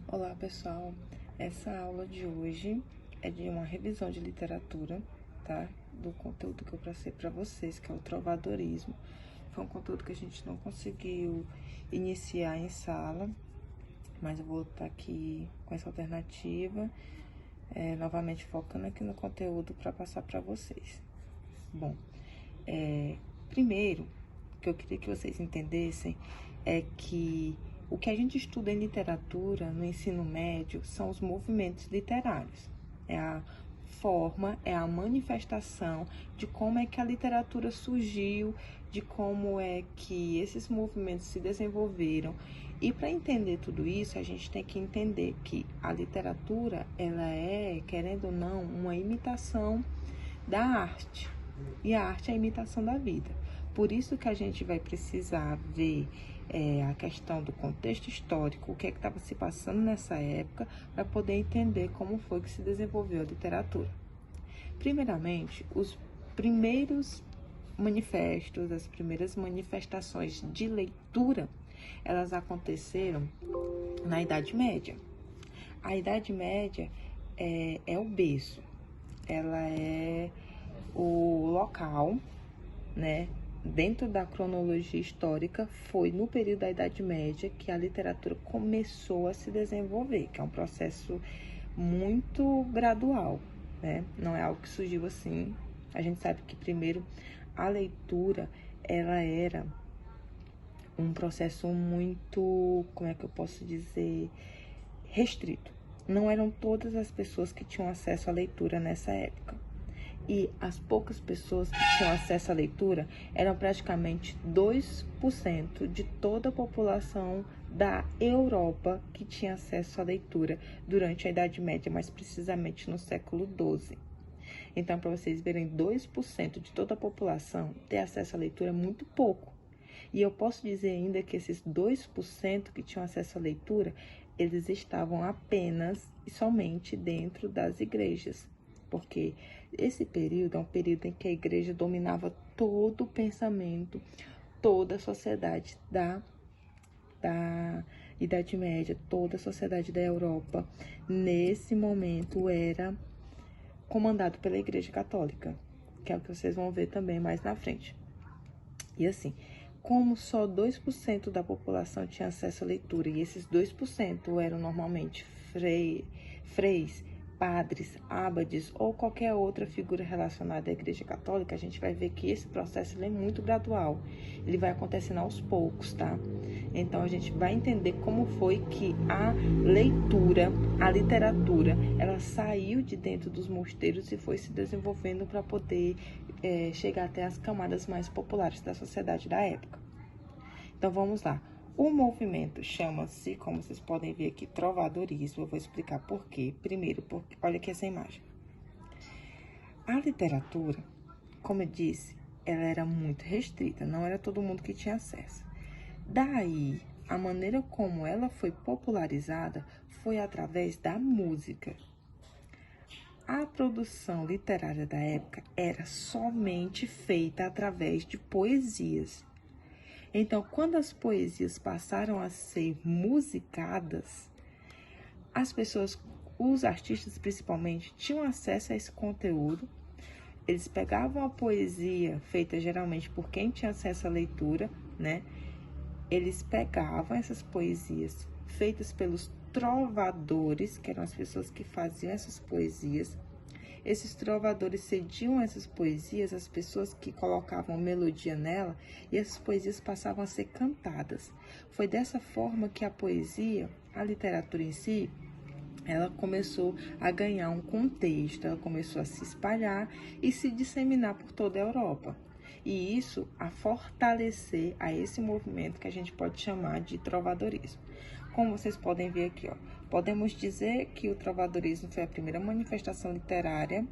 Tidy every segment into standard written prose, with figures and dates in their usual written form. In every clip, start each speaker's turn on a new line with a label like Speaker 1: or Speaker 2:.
Speaker 1: Olá pessoal, essa aula de hoje é de uma revisão de literatura, tá? Do conteúdo que eu passei para vocês, que é o trovadorismo. Foi um conteúdo que a gente não conseguiu iniciar em sala, mas eu vou estar aqui com essa alternativa, novamente focando aqui no conteúdo para passar para vocês. Bom, primeiro, o que eu queria que vocês entendessem é que o que a gente estuda em literatura no ensino médio são os movimentos literários. É a forma, é a manifestação de como é que a literatura surgiu, de como é que esses movimentos se desenvolveram. E para entender tudo isso, a gente tem que entender que a literatura, ela é, querendo ou não, uma imitação da arte. E a arte é a imitação da vida. Por isso que a gente vai precisar ver a questão do contexto histórico, o que é que estava se passando nessa época, para poder entender como foi que se desenvolveu a literatura. Primeiramente, os primeiros manifestos, as primeiras manifestações de leitura, elas aconteceram na Idade Média. A Idade Média é o berço, ela é o local, né? Dentro da cronologia histórica, foi no período da Idade Média que a literatura começou a se desenvolver, que é um processo muito gradual, né? Não é algo que surgiu assim. A gente sabe que primeiro a leitura, ela era um processo muito, como é que eu posso dizer, restrito. Não eram todas as pessoas que tinham acesso à leitura nessa época. E as poucas pessoas que tinham acesso à leitura eram praticamente 2% de toda a população da Europa que tinha acesso à leitura durante a Idade Média, mais precisamente no século XII. Então, para vocês verem, 2% de toda a população ter acesso à leitura é muito pouco. E eu posso dizer ainda que esses 2% que tinham acesso à leitura, eles estavam apenas e somente dentro das igrejas. Porque esse período é um período em que a igreja dominava todo o pensamento, toda a sociedade da Idade Média, toda a sociedade da Europa, nesse momento era comandado pela Igreja Católica, que é o que vocês vão ver também mais na frente. E assim, como só 2% da população tinha acesso à leitura, e esses 2% eram normalmente freis, padres, abades ou qualquer outra figura relacionada à Igreja Católica, a gente vai ver que esse processo é muito gradual. Ele vai acontecendo aos poucos, tá? Então, a gente vai entender como foi que a leitura, a literatura, ela saiu de dentro dos mosteiros e foi se desenvolvendo para poder chegar até as camadas mais populares da sociedade da época. Então, vamos lá. O movimento chama-se, como vocês podem ver aqui, trovadorismo. Eu vou explicar por quê. Primeiro, porque, olha aqui essa imagem. A literatura, como eu disse, ela era muito restrita, não era todo mundo que tinha acesso. Daí, a maneira como ela foi popularizada foi através da música. A produção literária da época era somente feita através de poesias. Então, quando as poesias passaram a ser musicadas, as pessoas, os artistas principalmente, tinham acesso a esse conteúdo. Eles pegavam a poesia feita geralmente por quem tinha acesso à leitura, né? Eles pegavam essas poesias feitas pelos trovadores, que eram as pessoas que faziam essas poesias. Esses trovadores cediam essas poesias às pessoas que colocavam melodia nela e essas poesias passavam a ser cantadas. Foi dessa forma que a poesia, a literatura em si, ela começou a ganhar um contexto, ela começou a se espalhar e se disseminar por toda a Europa. E isso a fortalecer a esse movimento que a gente pode chamar de trovadorismo. Como vocês podem ver aqui, ó, podemos dizer que o trovadorismo foi a primeira manifestação literária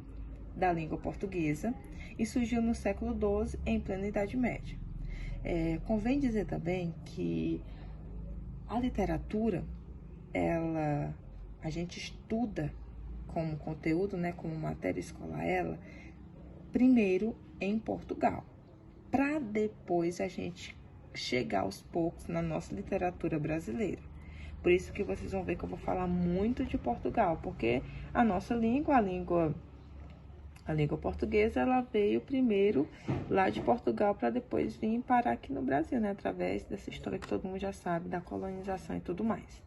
Speaker 1: da língua portuguesa e surgiu no século XII, em plena Idade Média. Convém dizer também que a literatura, a gente estuda como conteúdo, né, como matéria escolar, ela, primeiro em Portugal, para depois a gente chegar aos poucos na nossa literatura brasileira. Por isso que vocês vão ver que eu vou falar muito de Portugal, porque a nossa língua, a língua portuguesa, ela veio primeiro lá de Portugal para depois vir parar aqui no Brasil, né? Através dessa história que todo mundo já sabe, da colonização e tudo mais.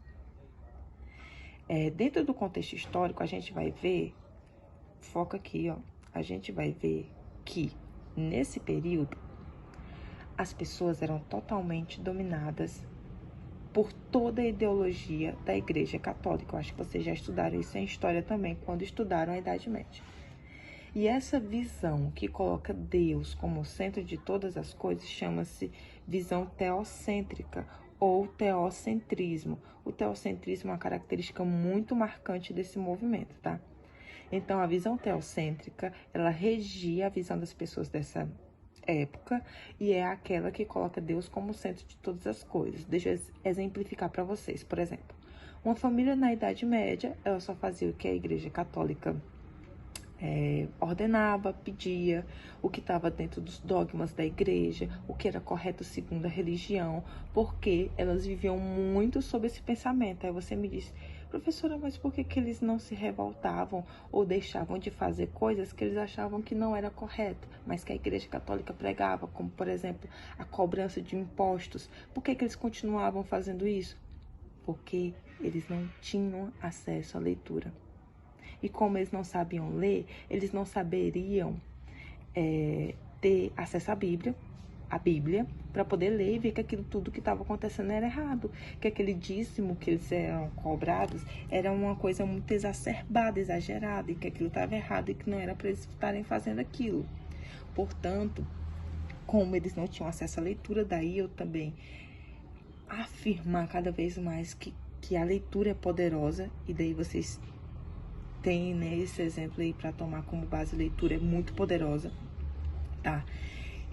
Speaker 1: Dentro do contexto histórico, a gente vai ver, foca aqui, ó, a gente vai ver que nesse período as pessoas eram totalmente dominadas por toda a ideologia da Igreja Católica. Eu acho que vocês já estudaram isso em história também, quando estudaram a Idade Média. E essa visão que coloca Deus como o centro de todas as coisas chama-se visão teocêntrica ou teocentrismo. O teocentrismo é uma característica muito marcante desse movimento, tá? Então, a visão teocêntrica, ela regia a visão das pessoas dessa época e é aquela que coloca Deus como o centro de todas as coisas. Deixa eu exemplificar para vocês. Por exemplo, uma família na Idade Média, ela só fazia o que a Igreja Católica ordenava, pedia, o que estava dentro dos dogmas da igreja, o que era correto segundo a religião, porque elas viviam muito sob esse pensamento. Aí você me diz, professora, mas por que eles não se revoltavam ou deixavam de fazer coisas que eles achavam que não era correto, mas que a Igreja Católica pregava, como, por exemplo, a cobrança de impostos? Por que eles continuavam fazendo isso? Porque eles não tinham acesso à leitura. E como eles não sabiam ler, eles não saberiam ter acesso à Bíblia, para poder ler e ver que aquilo tudo que estava acontecendo era errado, que aquele dízimo que eles eram cobrados era uma coisa muito exacerbada, exagerada, e que aquilo estava errado e que não era para eles estarem fazendo aquilo. Portanto, como eles não tinham acesso à leitura, daí eu também afirmar cada vez mais que a leitura é poderosa, e daí vocês têm, né, esse exemplo aí para tomar como base. Leitura é muito poderosa, tá?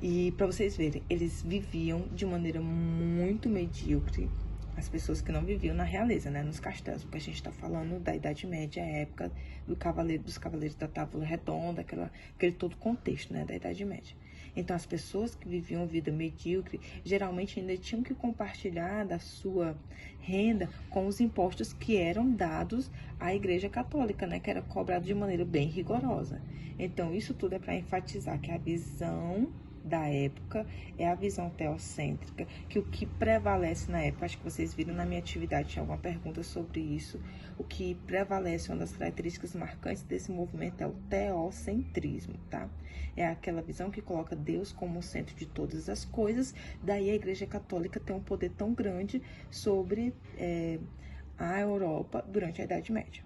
Speaker 1: E para vocês verem, eles viviam de maneira muito medíocre, as pessoas que não viviam na realeza, né, nos castelos, porque a gente está falando da Idade Média, a época dos cavaleiros da Távola Redonda, aquele todo contexto, né, da Idade Média. Então, as pessoas que viviam vida medíocre, geralmente ainda tinham que compartilhar da sua renda com os impostos que eram dados à Igreja Católica, né, que era cobrado de maneira bem rigorosa. Então, isso tudo é para enfatizar que a visão da época é a visão teocêntrica, que o que prevalece na época, acho que vocês viram na minha atividade, tinha alguma pergunta sobre isso, o que prevalece, uma das características marcantes desse movimento é o teocentrismo, tá? É aquela visão que coloca Deus como o centro de todas as coisas, daí a Igreja Católica tem um poder tão grande sobre a Europa durante a Idade Média.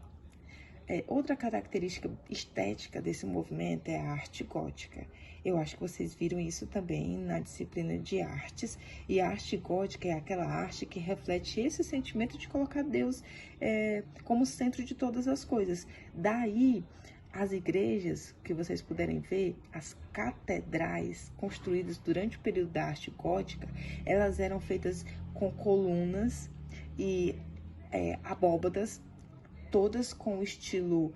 Speaker 1: Outra característica estética desse movimento é a arte gótica. Eu acho que vocês viram isso também na disciplina de artes. E a arte gótica é aquela arte que reflete esse sentimento de colocar Deus como centro de todas as coisas. Daí, as igrejas que vocês puderem ver, as catedrais construídas durante o período da arte gótica, elas eram feitas com colunas e abóbadas, todas com o estilo,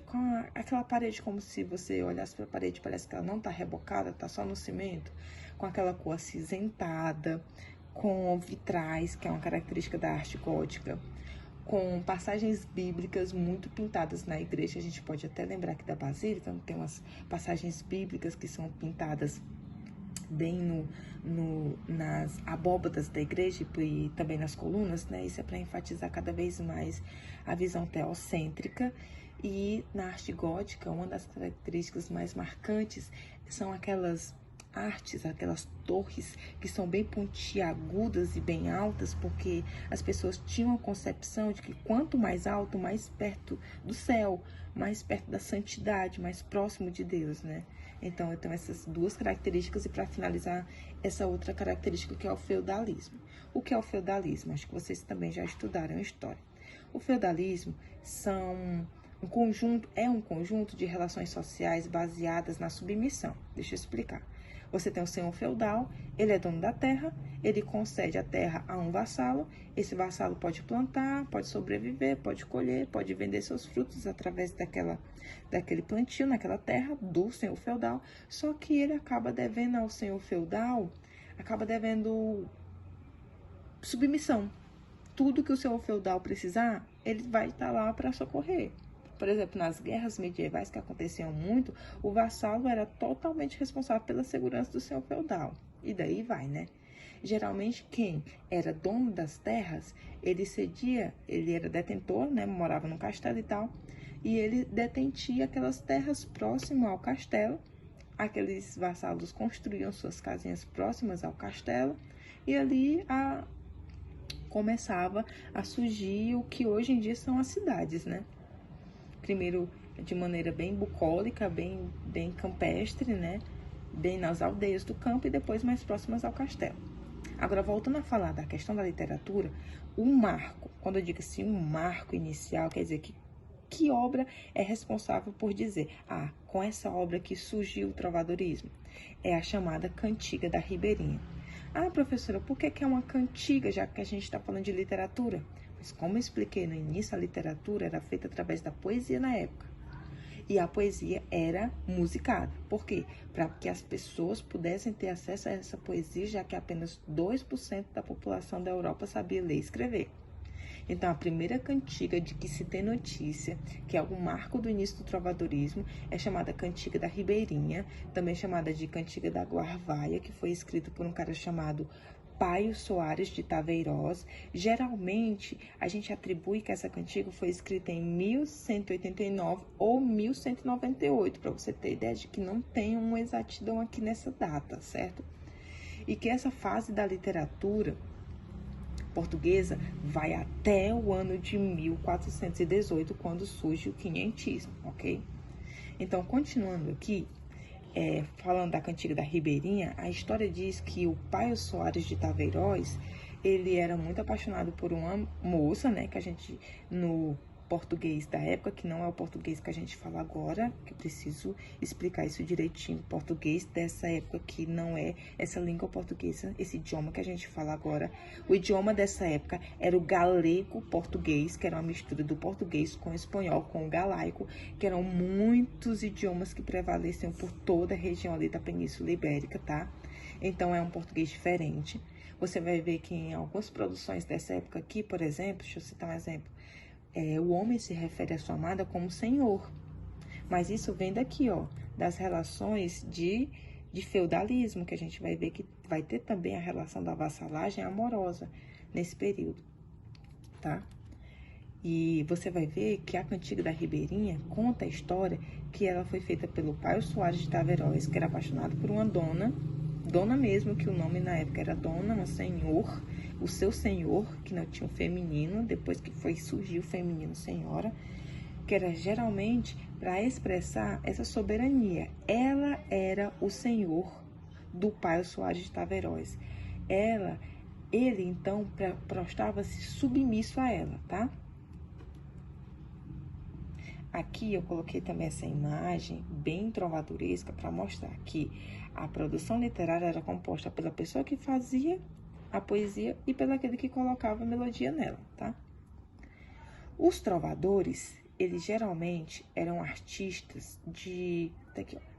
Speaker 1: com aquela parede, como se você olhasse para a parede, parece que ela não está rebocada, está só no cimento, com aquela cor acinzentada, com vitrais, que é uma característica da arte gótica, com passagens bíblicas muito pintadas na igreja. A gente pode até lembrar aqui da Basílica, tem umas passagens bíblicas que são pintadas bem nas abóbadas da igreja e também nas colunas, né? Isso é para enfatizar cada vez mais a visão teocêntrica. E na arte gótica, uma das características mais marcantes são aquelas artes, aquelas torres que são bem pontiagudas e bem altas, porque as pessoas tinham a concepção de que quanto mais alto, mais perto do céu, mais perto da santidade, mais próximo de Deus, né? Então, eu tenho essas duas características, e para finalizar, essa outra característica que é o feudalismo. O que é o feudalismo? Acho que vocês também já estudaram história. O feudalismo é um conjunto de relações sociais baseadas na submissão. Deixa eu explicar. Você tem o senhor feudal, ele é dono da terra, ele concede a terra a um vassalo, esse vassalo pode plantar, pode sobreviver, pode colher, pode vender seus frutos através daquele plantio naquela terra do senhor feudal, só que ele acaba devendo ao senhor feudal, acaba devendo submissão. tudo que o senhor feudal precisar, ele vai estar lá para socorrer. Por exemplo, nas guerras medievais que aconteciam muito, o vassalo era totalmente responsável pela segurança do senhor feudal. E daí vai, né? Geralmente, quem era dono das terras, ele cedia, ele era detentor, né? Morava no castelo e tal, e ele detentia aquelas terras próximas ao castelo. Aqueles vassalos construíam suas casinhas próximas ao castelo, e ali começava a surgir o que hoje em dia são as cidades, né? Primeiro de maneira bem bucólica, bem campestre, né? Bem nas aldeias do campo e depois mais próximas ao castelo. Agora, voltando a falar da questão da literatura, o marco, quando eu digo assim, um marco inicial, quer dizer que obra é responsável por dizer, com essa obra que surgiu o trovadorismo? É a chamada Cantiga da Ribeirinha. Professora, por que é uma cantiga, já que a gente está falando de literatura? Mas como eu expliquei no início, a literatura era feita através da poesia na época. E a poesia era musicada. Por quê? Para que as pessoas pudessem ter acesso a essa poesia, já que apenas 2% da população da Europa sabia ler e escrever. Então, a primeira cantiga de que se tem notícia, que é o marco do início do trovadorismo, é chamada Cantiga da Ribeirinha, também chamada de Cantiga da Guarvaia, que foi escrita por um cara chamado Paio Soares de Taveirós. Geralmente, a gente atribui que essa cantiga foi escrita em 1189 ou 1198, para você ter ideia de que não tem uma exatidão aqui nessa data, certo? E que essa fase da literatura portuguesa vai até o ano de 1418, quando surge o quinhentismo, ok? Então, continuando aqui, falando da Cantiga da Ribeirinha, a história diz que o Paio Soares de Taveirós, ele era muito apaixonado por uma moça, né, que a gente, no português da época, que não é o português que a gente fala agora, que eu preciso explicar isso direitinho, o português dessa época que não é essa língua portuguesa, esse idioma que a gente fala agora. O idioma dessa época era o galego-português, que era uma mistura do português com o espanhol, com o galaico, que eram muitos idiomas que prevaleciam por toda a região ali da Península Ibérica, tá? Então, é um português diferente. Você vai ver que em algumas produções dessa época aqui, por exemplo, deixa eu citar um exemplo, o homem se refere à sua amada como senhor. Mas isso vem daqui, ó, das relações de feudalismo, que a gente vai ver que vai ter também a relação da vassalagem amorosa nesse período, tá? E você vai ver que a Cantiga da Ribeirinha conta a história que ela foi feita pelo Paio Soares de Taveirós, que era apaixonado por uma dona mesmo, que o nome na época era dona, uma senhor, o seu senhor, que não tinha um feminino, depois que surgiu o feminino senhora, que era geralmente para expressar essa soberania. Ela era o senhor do Paio Soares de Taveirós. Ele então prostrava-se submisso a ela, tá? Aqui eu coloquei também essa imagem bem trovadoresca para mostrar que a produção literária era composta pela pessoa que fazia a poesia e pelo aquele que colocava a melodia nela, tá? Os trovadores, eles geralmente eram artistas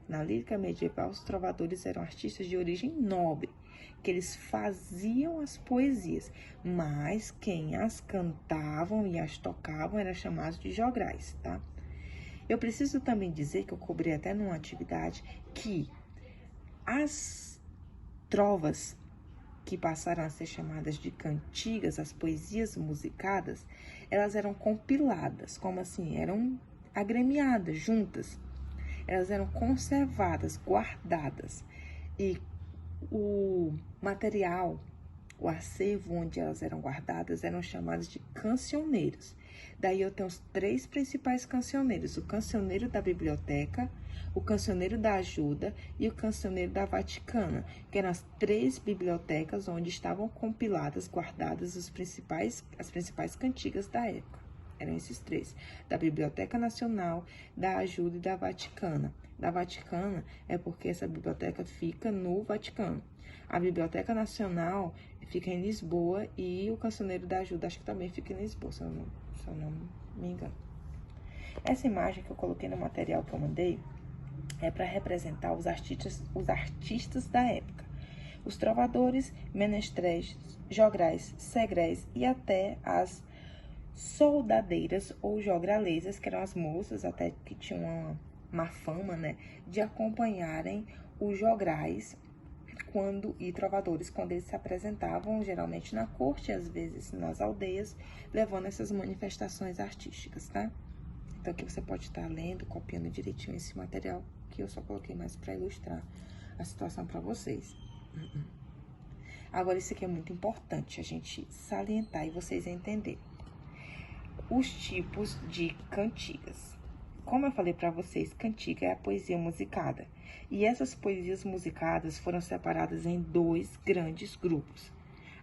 Speaker 1: na lírica medieval, os trovadores eram artistas de origem nobre, que eles faziam as poesias, mas quem as cantavam e as tocavam eram chamados de jograis, tá? Eu preciso também dizer, que eu cobri até numa atividade, que as trovas que passaram a ser chamadas de cantigas, as poesias musicadas, elas eram compiladas, como assim? Eram agremiadas, juntas. Elas eram conservadas, guardadas. E o material, o acervo onde elas eram guardadas, eram chamados de cancioneiros. Daí eu tenho os 3 principais cancioneiros: o cancioneiro da biblioteca, o cancioneiro da ajuda e o cancioneiro da Vaticana, que eram as 3 bibliotecas onde estavam compiladas, guardadas as principais cantigas da época. Eram esses 3, da Biblioteca Nacional, da Ajuda e da Vaticana. Da Vaticana é porque essa biblioteca fica no Vaticano. A Biblioteca Nacional fica em Lisboa e o Cancioneiro da Ajuda acho que também fica em Lisboa, se eu não me engano. Essa imagem que eu coloquei no material que eu mandei é para representar os artistas da época. Os trovadores, menestréis, jograis, segréis e até as soldadeiras ou jogralesas, que eram as moças até que tinham uma fama, né, de acompanharem os jograis e trovadores quando eles se apresentavam, geralmente na corte, às vezes nas aldeias, levando essas manifestações artísticas, tá? Então, aqui você pode estar lendo, copiando direitinho esse material, que eu só coloquei mais para ilustrar a situação para vocês. Agora, isso aqui é muito importante a gente salientar e vocês entenderem. Os tipos de cantigas. Como eu falei para vocês, cantiga é a poesia musicada. E essas poesias musicadas foram separadas em dois grandes grupos.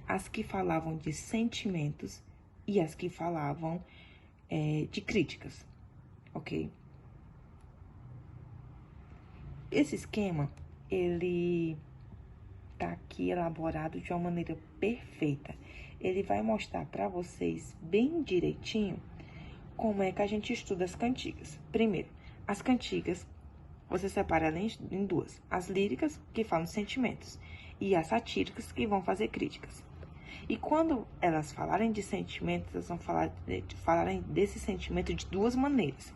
Speaker 1: As que falavam de sentimentos e as que falavam de críticas, ok? Esse esquema, ele tá aqui elaborado de uma maneira perfeita. Ele vai mostrar para vocês bem direitinho como é que a gente estuda as cantigas. Primeiro, as cantigas, você separa elas em duas. As líricas, que falam de sentimentos, e as satíricas, que vão fazer críticas. E quando elas falarem de sentimentos, elas vão falarem desse sentimento de duas maneiras,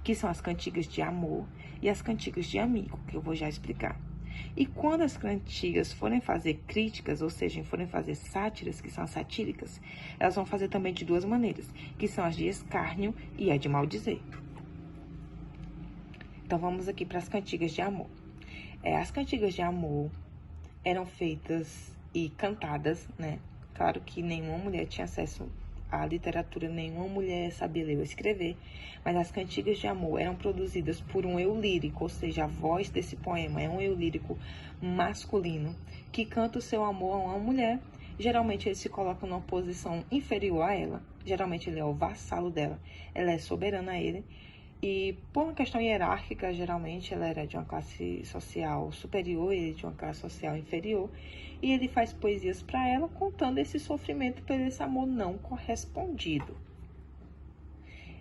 Speaker 1: que são as cantigas de amor e as cantigas de amigo, que eu vou já explicar. E quando as cantigas forem fazer críticas, ou seja, forem fazer sátiras, que são as satíricas, elas vão fazer também de duas maneiras, que são as de escárnio e a de maldizer. Então, vamos aqui para as cantigas de amor. As cantigas de amor eram feitas e cantadas, né? Claro que nenhuma mulher tinha acesso à literatura, nenhuma mulher sabia ler ou escrever, mas as cantigas de amor eram produzidas por um eu lírico, ou seja, a voz desse poema é um eu lírico masculino que canta o seu amor a uma mulher. Geralmente ele se coloca numa posição inferior a ela, geralmente ele é o vassalo dela, ela é soberana a ele, e por uma questão hierárquica, geralmente ela era de uma classe social superior, ele de uma classe social inferior, e ele faz poesias para ela contando esse sofrimento por esse amor não correspondido.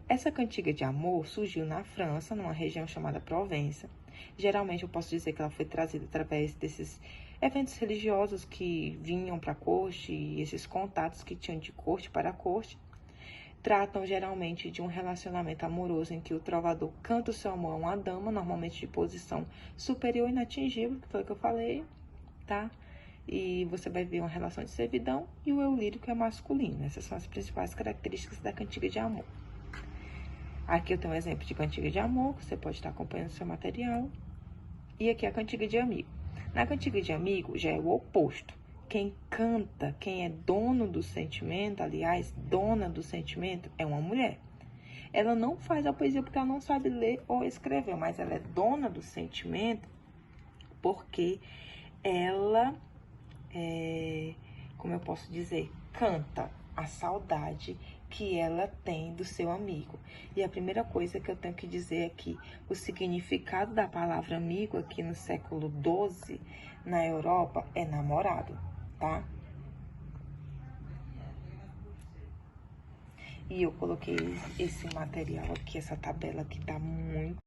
Speaker 1: Essa cantiga de amor surgiu na França, numa região chamada Provença. Geralmente eu posso dizer que ela foi trazida através desses eventos religiosos que vinham para a corte e esses contatos que tinham de corte para a corte. Tratam geralmente de um relacionamento amoroso em que o trovador canta o seu amor a uma dama, normalmente de posição superior e inatingível, que foi o que eu falei, tá? E você vai ver uma relação de servidão e o eu lírico é masculino. Essas são as principais características da cantiga de amor. Aqui eu tenho um exemplo de cantiga de amor, que você pode estar acompanhando o seu material. E aqui a cantiga de amigo. Na cantiga de amigo já é o oposto. Quem canta, quem é dono do sentimento, aliás, dona do sentimento, é uma mulher. Ela não faz a poesia porque ela não sabe ler ou escrever, mas ela é dona do sentimento porque ela, como eu posso dizer, canta a saudade que ela tem do seu amigo. E a primeira coisa que eu tenho que dizer é que o significado da palavra amigo aqui no século XII, na Europa, é namorado, tá? E eu coloquei esse material aqui, essa tabela que tá muito